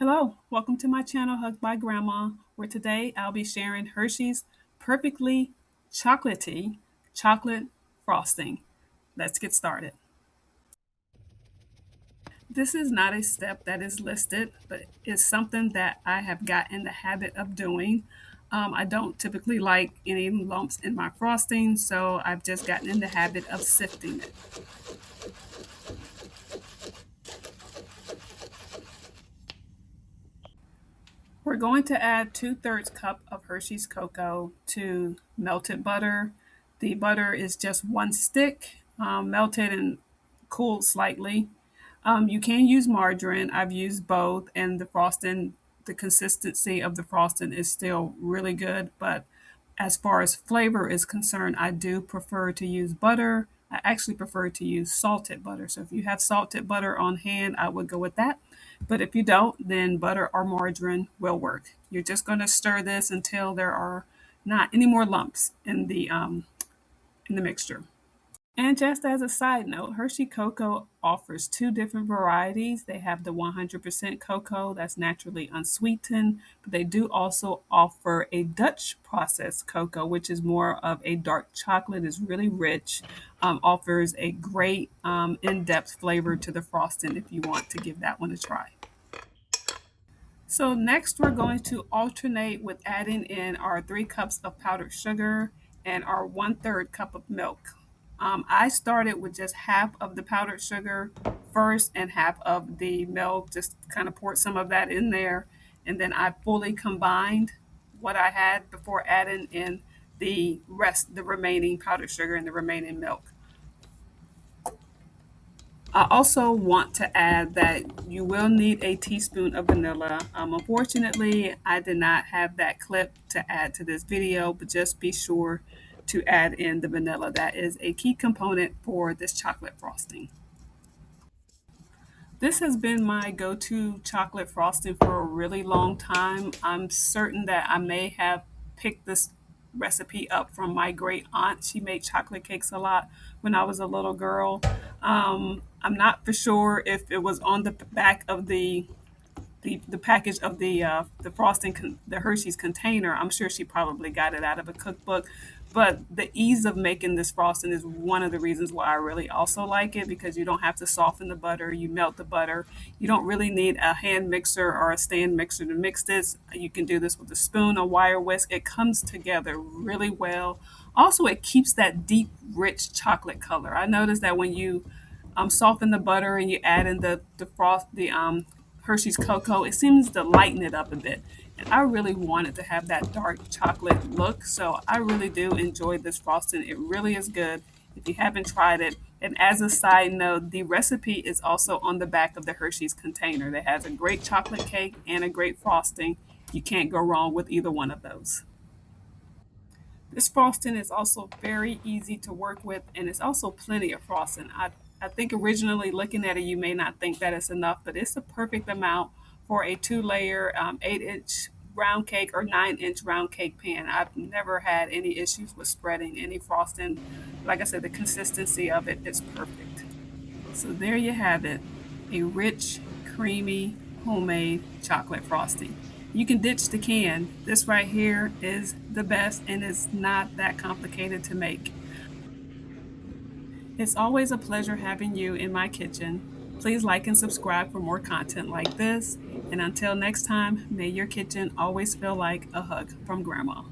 Hello, welcome to my channel Hugged by Grandma, where today I'll be sharing Hershey's perfectly chocolatey chocolate frosting. Let's get started. This is not a step that is listed, but it's something that I have got in the habit of doing. I don't typically like any lumps in my frosting, so I've just gotten in the habit of sifting it. We're going to add 2/3 cup of Hershey's cocoa to melted butter. The butter is just one stick, melted and cooled slightly. You can use margarine. I've used both, and the consistency of the frosting is still really good. But as far as flavor is concerned, I do prefer to use butter. I actually prefer to use salted butter. So if you have salted butter on hand, I would go with that. But if you don't, then butter or margarine will work. You're just going to stir this until there are not any more lumps in the mixture. And just as a side note, Hershey Cocoa offers two different varieties. They have the 100% cocoa that's naturally unsweetened, but they do also offer a Dutch processed cocoa, which is more of a dark chocolate, is really rich, offers a great in-depth flavor to the frosting if you want to give that one a try. So next we're going to alternate with adding in our 3 cups of powdered sugar and our 1/3 cup of milk. I started with just half of the powdered sugar first and half of the milk, just kind of poured some of that in there. And then I fully combined what I had before adding in the remaining powdered sugar and the remaining milk. I also want to add that you will need a teaspoon of vanilla. Unfortunately, I did not have that clip to add to this video, but just be sure to add in the vanilla. That is a key component for this chocolate frosting. This has been my go-to chocolate frosting for a really long time. I'm certain that I may have picked this recipe up from my great aunt. She made chocolate cakes a lot when I was a little girl. I'm not for sure if it was on the back of the package of the frosting, the Hershey's container. I'm sure she probably got it out of a cookbook. But the ease of making this frosting is one of the reasons why I really also like it, because you don't have to soften the butter. You melt the butter. You don't really need a hand mixer or a stand mixer to mix this. You can do this with a spoon, a wire whisk. It comes together really well. Also, it keeps that deep, rich chocolate color. I noticed that when you soften the butter and you add in the Hershey's cocoa, it seems to lighten it up a bit. And I really wanted to have that dark chocolate look, so I really do enjoy this frosting. It really is good if you haven't tried it. And as a side note, the recipe is also on the back of the Hershey's container that has a great chocolate cake and a great frosting. You can't go wrong with either one of those. This frosting is also very easy to work with, and it's also plenty of frosting. I think originally looking at it, you may not think that it's enough, but it's the perfect amount for a 2-layer, 8-inch round cake or 9-inch round cake pan. I've never had any issues with spreading any frosting. Like I said, the consistency of it is perfect. So there you have it, a rich, creamy, homemade chocolate frosting. You can ditch the can. This right here is the best, and it's not that complicated to make. It's always a pleasure having you in my kitchen. Please like and subscribe for more content like this. And until next time, may your kitchen always feel like a hug from Grandma.